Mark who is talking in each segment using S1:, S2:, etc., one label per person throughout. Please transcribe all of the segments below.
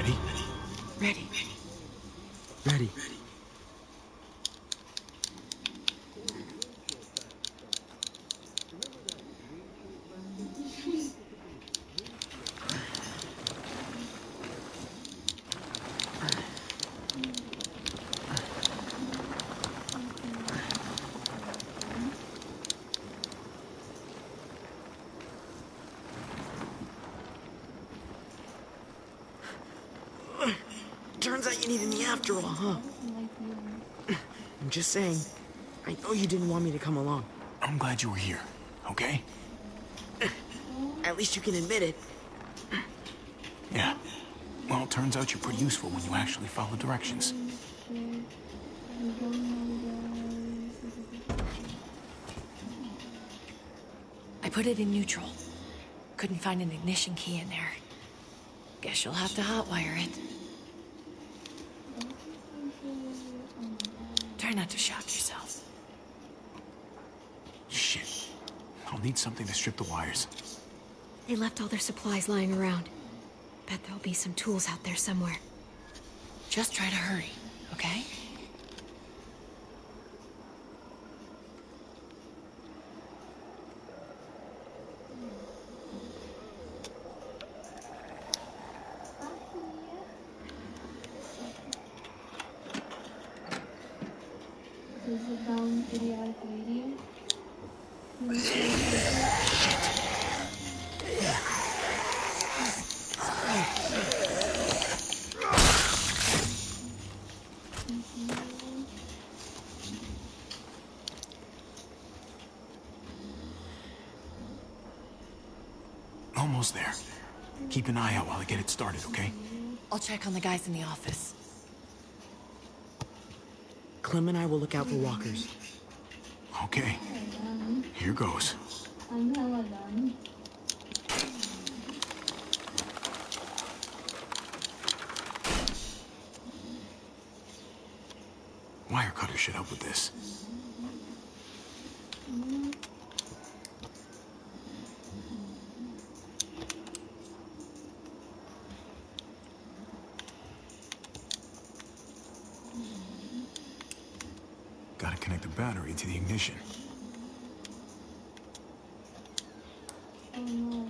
S1: Ready?
S2: Ready.
S3: Ready. Turns out you needed me after all, huh? I'm just saying, I know you didn't want me to come along.
S1: I'm glad you were here, okay?
S3: At least you can admit it.
S1: Yeah. Well, it turns out you're pretty useful when you actually follow directions.
S2: I put it in neutral. Couldn't find an ignition key in there. Guess you'll have to hotwire it. Try not to shock yourself.
S1: Shit. I'll need something to strip the wires.
S4: They left all their supplies lying around. Bet there'll be some tools out there somewhere.
S2: Just try to hurry, okay?
S5: This is a down idiotic radio.
S1: Almost there. Keep an eye out while I get it started, okay?
S2: I'll check on the guys in the office.
S3: Clem and I will look out for walkers.
S1: Okay. Here goes.
S5: I'm hella done.
S1: Wire cutter should help with this. Gotta connect the battery to the ignition.
S5: Oh no.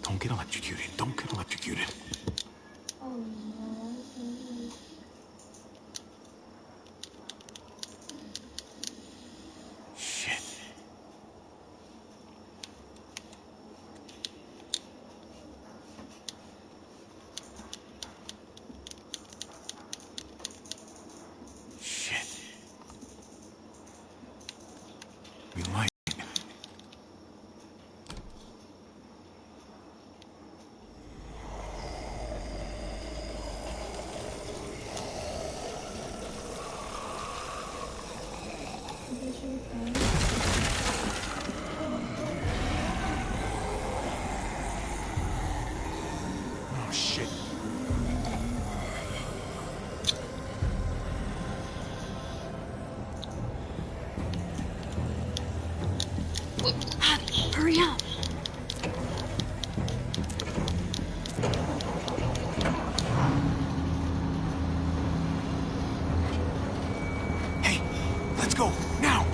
S1: Don't get electrocuted. Don't get electrocuted.
S5: Oh no.
S1: Shit. Shit. We light. Oh, shit.
S4: Hurry up!
S1: Hey, let's go, now!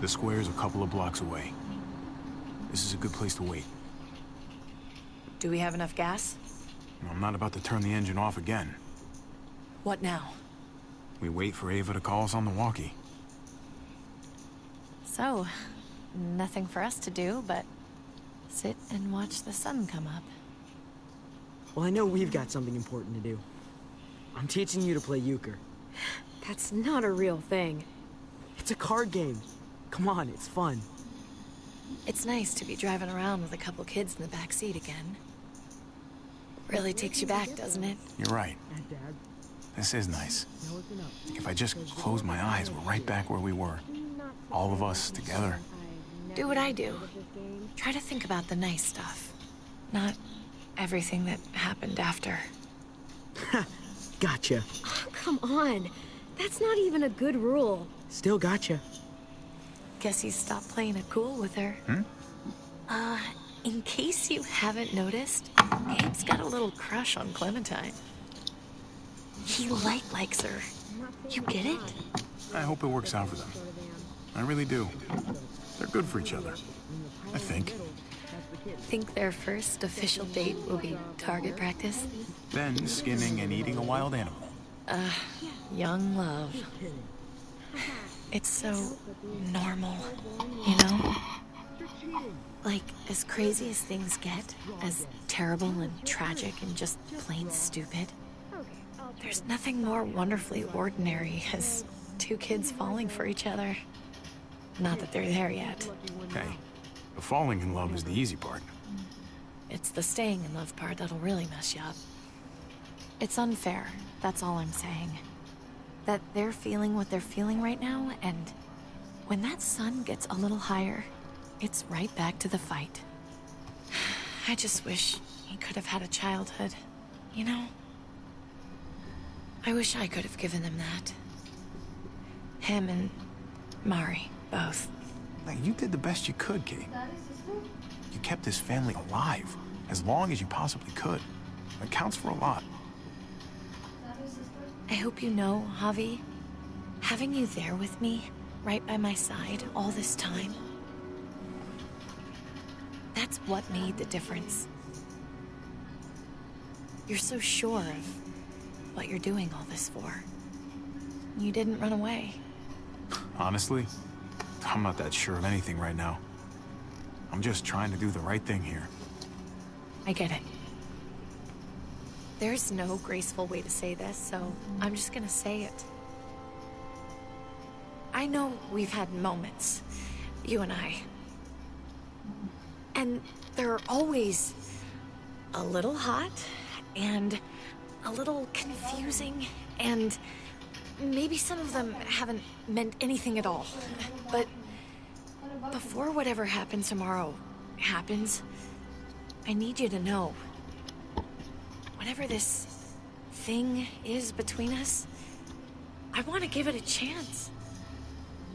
S1: The square's a couple of blocks away. This is a good place to wait.
S2: Do we have enough gas?
S1: I'm not about to turn the engine off again.
S2: What now?
S1: We wait for Ava to call us on the walkie.
S2: So, nothing for us to do but sit and watch the sun come up.
S3: Well, I know we've got something important to do. I'm teaching you to play euchre.
S4: That's not a real thing.
S3: It's a card game. Come on, it's fun.
S2: It's nice to be driving around with a couple kids in the back seat again. Really takes you back, doesn't it?
S1: You're right.
S3: Dad,
S1: This is nice. If I just close my eyes, we're right back where we were. All of us together.
S2: Do what I do. Try to think about the nice stuff. Not everything that happened after.
S3: Gotcha.
S4: Oh, come on. That's not even a good rule.
S3: Still gotcha.
S2: Guess he stopped playing it cool with her. In case you haven't noticed, Abe's got a little crush on Clementine. He likes her. You get it?
S1: I hope it works out for them. I really do. They're good for each other. I think.
S2: Think their first official date will be target practice?
S1: Then skinning and eating a wild animal.
S2: Young love. It's so normal, you know? Like, as crazy as things get, as terrible and tragic and just plain stupid, there's nothing more wonderfully ordinary as two kids falling for each other. Not that they're there yet.
S1: Hey, the falling in love is the easy part.
S2: It's the staying in love part that'll really mess you up. It's unfair, that's all I'm saying. That they're feeling what they're feeling right now, and when that sun gets a little higher, it's right back to the fight. I just wish he could have had a childhood, you know? I wish I could have given them that. Him and Mari, both.
S1: Like, you did the best you could, Kate.
S5: That is sister?
S1: You kept this family alive as long as you possibly could. It counts for a lot.
S5: That is sister?
S2: I hope you know, Javi, having you there with me, right by my side, all this time, that's what made the difference. You're so sure of what you're doing all this for. You didn't run away.
S1: Honestly, I'm not that sure of anything right now. I'm just trying to do the right thing here.
S2: I get it. There's no graceful way to say this, so I'm just gonna say it. I know we've had moments, you and I. And they're always a little hot, and a little confusing, and maybe some of them haven't meant anything at all. But before whatever happens tomorrow happens, I need you to know, whatever this thing is between us, I want to give it a chance.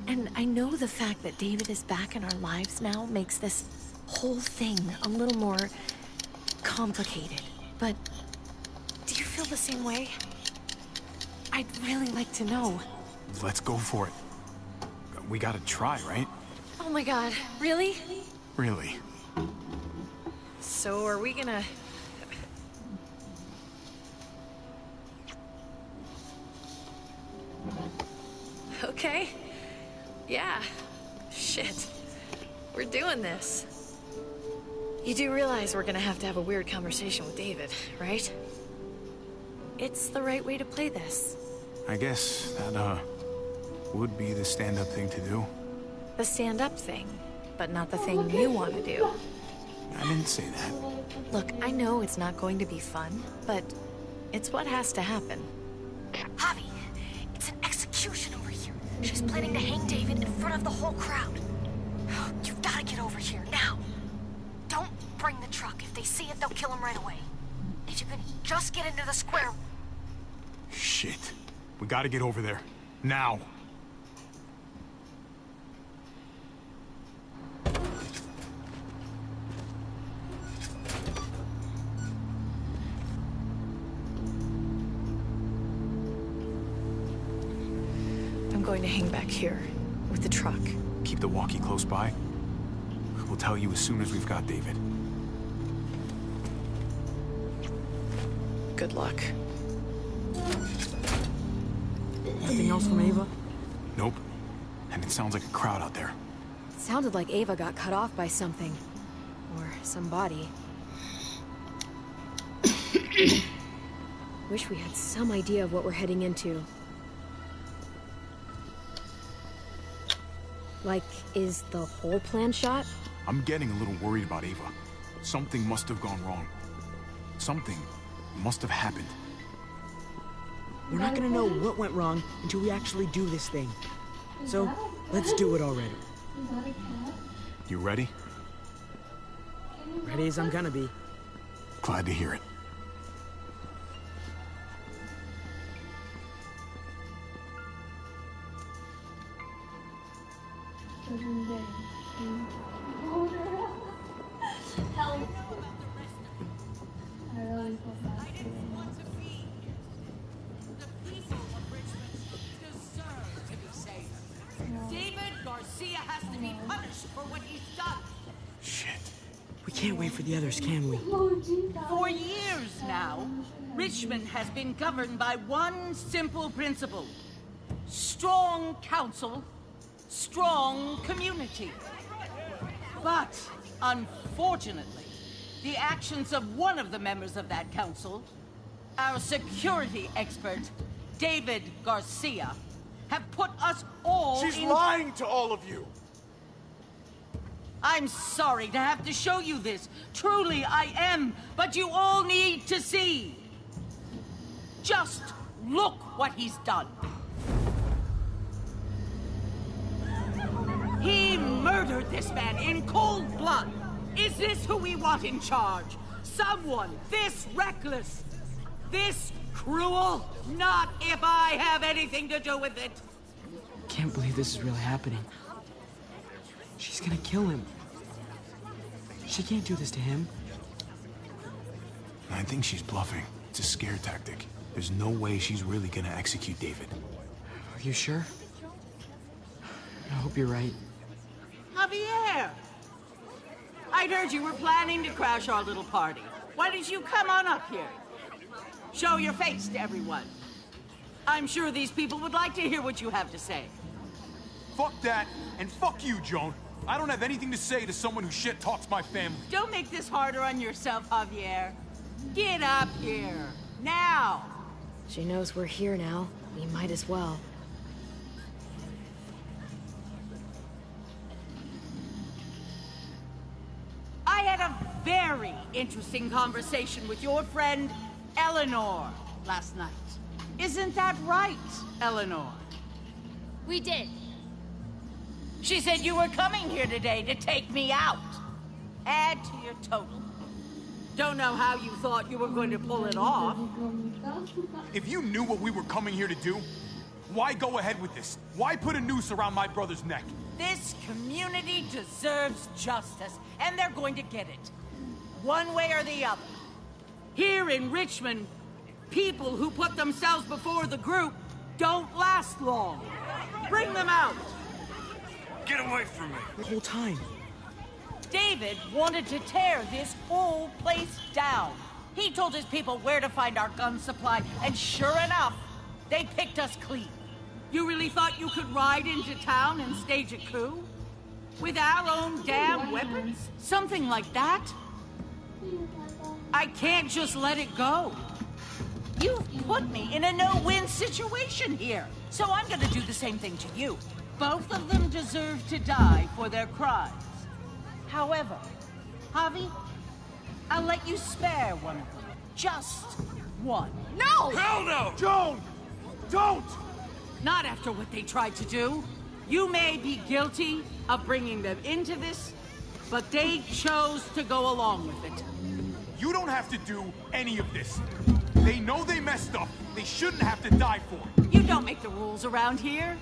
S2: And I know the fact that David is back in our lives now makes this whole thing a little more complicated. But do you feel the same way? I'd really like to know.
S1: Let's go for it. We gotta try, right?
S2: Oh my god, really?
S1: Really.
S2: So are we gonna... Okay. Yeah. Shit. We're doing this. You do realize we're gonna have a weird conversation with David, right? It's the right way to play this.
S1: I guess that, would be the stand-up thing to do.
S2: The stand-up thing, but not the thing you want to do.
S1: I didn't say that.
S2: Look, I know it's not going to be fun, but it's what has to happen.
S4: Javi, it's an execution over here. She's planning to hang David in front of the whole crowd. You've got to get over here now. Don't bring the truck. If they see it, they'll kill him right away. If you can just get into the square...
S1: Shit. We gotta get over there. Now.
S2: I'm going to hang back here with the truck.
S1: Keep the walkie close by. We'll tell you as soon as we've got David.
S2: Good luck.
S3: Anything else from Ava?
S1: Nope. And it sounds like a crowd out there.
S4: It sounded like Ava got cut off by something. Or somebody. Wish we had some idea of what we're heading into. Like, is the whole plan shot?
S1: I'm getting a little worried about Ava. Something must have gone wrong. Something must have happened.
S3: We're not gonna know what went wrong until we actually do this thing. So, let's do it already.
S5: Is that a cat?
S1: You ready?
S3: Ready as I'm gonna be.
S1: Glad to hear it.
S5: Help. I really feel bad for you.
S6: David Garcia has to be punished for what he's done.
S1: Shit.
S3: We can't wait for the others, can we?
S5: Oh, Jesus.
S6: For years now, Richmond has been governed by one simple principle. Strong council, strong community. But, unfortunately, the actions of one of the members of that council, our security expert, David Garcia, have put us all
S7: She's
S6: in...
S7: lying to all of you!
S6: I'm sorry to have to show you this. Truly, I am. But you all need to see. Just look what he's done. He murdered this man in cold blood. Is this who we want in charge? Someone this reckless, this cruel? Not if I have anything to do with it.
S3: Can't believe this is really happening. She's gonna kill him. She can't do this to him.
S1: I think she's bluffing. It's a scare tactic. There's no way she's really gonna execute David.
S3: Are you sure? I hope you're right.
S6: Javier! I'd heard you were planning to crash our little party. Why didn't you come on up here? Show your face to everyone. I'm sure these people would like to hear what you have to say.
S7: Fuck that, and fuck you, Joan. I don't have anything to say to someone who shit-talks my family.
S6: Don't make this harder on yourself, Javier. Get up here, now.
S2: She knows we're here now. We might as well.
S6: I had a very interesting conversation with your friend, Eleanor, last night. Isn't that right, Eleanor?
S5: We did.
S6: She said you were coming here today to take me out. Add to your total. Don't know how you thought you were going to pull it off.
S7: If you knew what we were coming here to do, why go ahead with this? Why put a noose around my brother's neck?
S6: This community deserves justice, and they're going to get it. One way or the other. Here in Richmond, people who put themselves before the group don't last long. Bring them out.
S7: Get away from me!
S3: The whole time.
S6: David wanted to tear this whole place down. He told his people where to find our gun supply, and sure enough, they picked us clean. You really thought you could ride into town and stage a coup? With our own damn weapons? Something like that? I can't just let it go. You've put me in a no-win situation here, so I'm gonna do the same thing to you. Both of them deserve to die for their crimes. However, Javi, I'll let you spare one of them. Just one.
S2: No!
S7: Hell no! Joan! Don't!
S6: Not after what they tried to do. You may be guilty of bringing them into this, but they chose to go along with it.
S7: You don't have to do any of this. They know they messed up. They shouldn't have to die for it.
S6: You don't make the rules around here.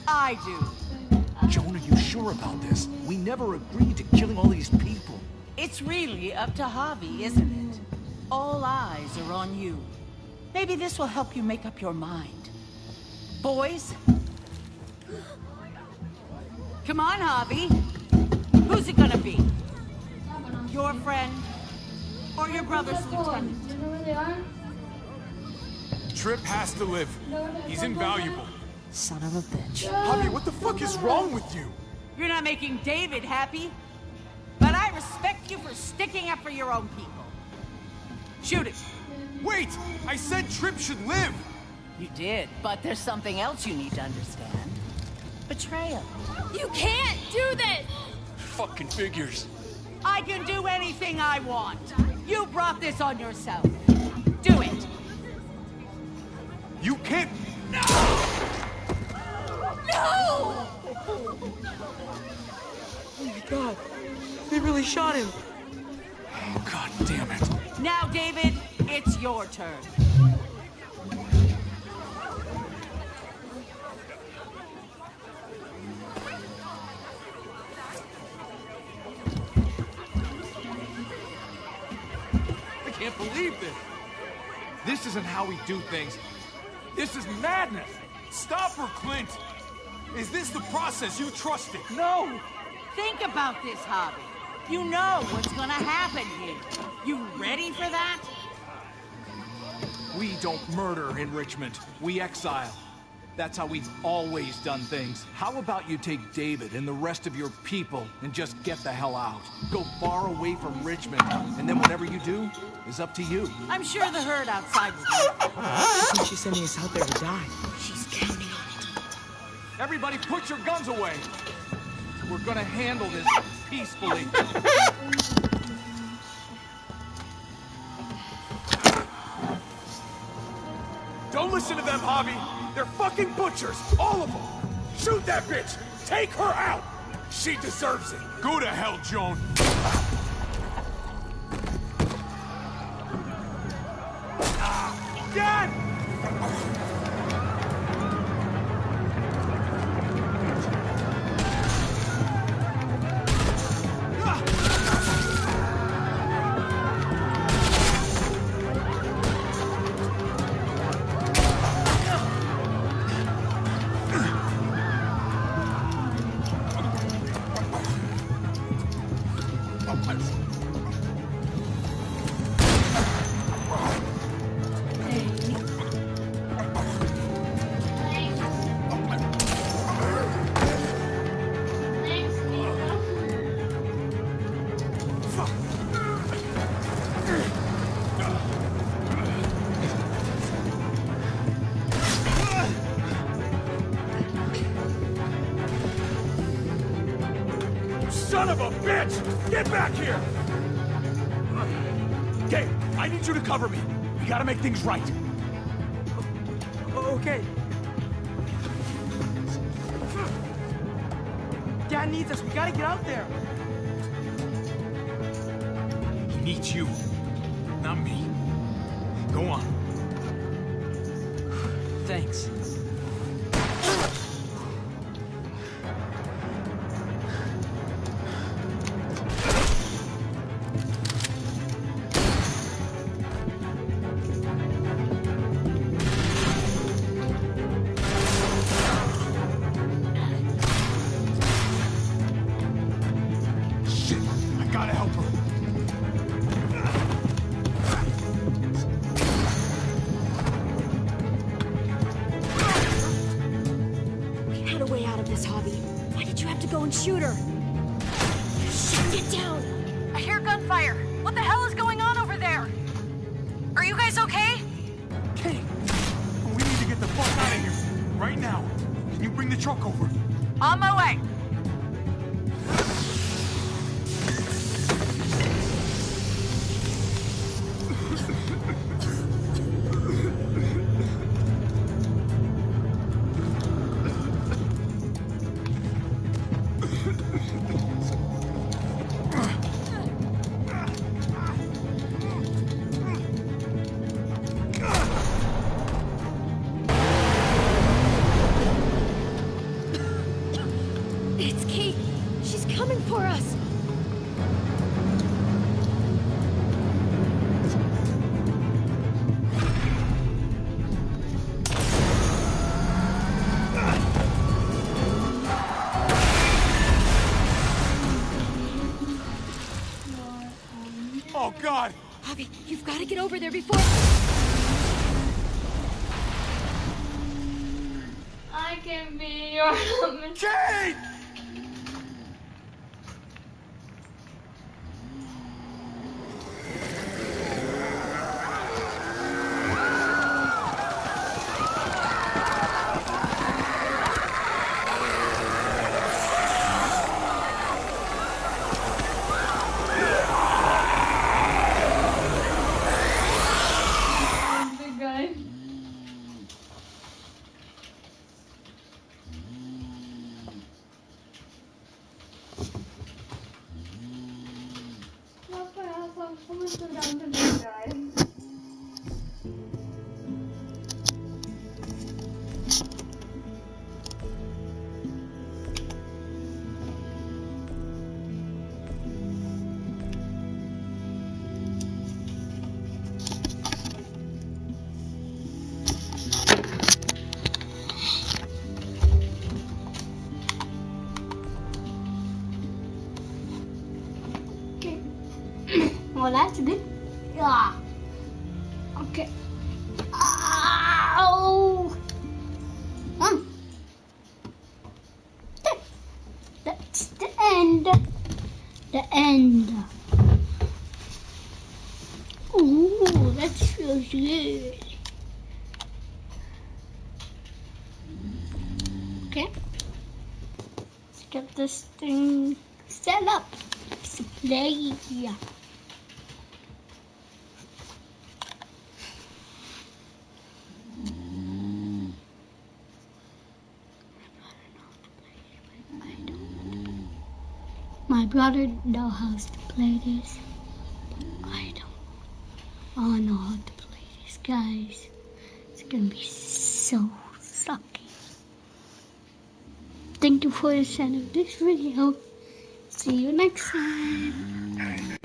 S6: I do.
S8: Joan, are you sure about this? We never agreed to killing all these people.
S6: It's really up to Javi, isn't it? All eyes are on you. Maybe this will help you make up your mind. Boys? Come on, Javi. Who's it gonna be? Your friend? Or your brother's lieutenant?
S5: Do you know where they are?
S7: Trip has to live. He's invaluable.
S3: Son of a bitch.
S7: Javi, what the fuck is wrong with you?
S6: You're not making David happy. But I respect you for sticking up for your own people. Shoot it.
S7: Wait! I said Trip should live!
S6: You did, but there's something else you need to understand. Betrayal.
S5: You can't do this!
S7: Fucking figures.
S6: I can do anything I want. You brought this on yourself. Do it.
S7: You can't...
S5: No!
S3: Oh my god. They really shot him.
S8: Oh, god damn it.
S6: Now, David, it's your turn.
S8: I can't believe this. This isn't how we do things. This is madness.
S7: Stop her, Clint! Is this the process you trusted?
S8: No!
S6: Think about this, Hobby. You know what's gonna happen here. You ready for that?
S8: We don't murder in Richmond. We exile. That's how we've always done things. How about you take David and the rest of your people and just get the hell out? Go far away from Richmond, and then whatever you do is up to you.
S6: I'm sure the herd outside will do.
S3: I think she's sending us out there to die.
S2: She's counting on it.
S8: Everybody put your guns away. We're gonna handle this peacefully.
S7: Don't listen to them, Javi! They're fucking butchers! All of them! Shoot that bitch! Take her out! She deserves it! Go to hell, Joan! Dad! Son of a bitch! Get back here! Okay, I need you to cover me. We gotta make things right.
S3: Okay. Dad needs us. We gotta get out there.
S7: He needs you, not me. Go on.
S3: Thanks.
S7: Shit, I gotta help her.
S2: We had a way out of this, Hobby. Why did you have to go and shoot her? Shit, get down!
S4: I hear gunfire. What the hell is going on over there? Are you guys okay?
S7: Kate, we need to get the fuck out of here. Right now. Can you bring the truck over?
S4: On my way.
S2: It's Kate. She's coming for us.
S7: Oh, God!
S2: Hobby, you've got to get over there before...
S5: I can be your
S7: Kate!
S5: the guy. sit down to this guy. Well, that's good. Yeah. Okay. Ow! That's the end. The end. Ooh, that feels good. Okay. Let's get this thing set up. Let's play. My brother knows how to play this. I don't. I know how to play this, guys. It's gonna be so sucky. Thank you for the send of this video. See you next time.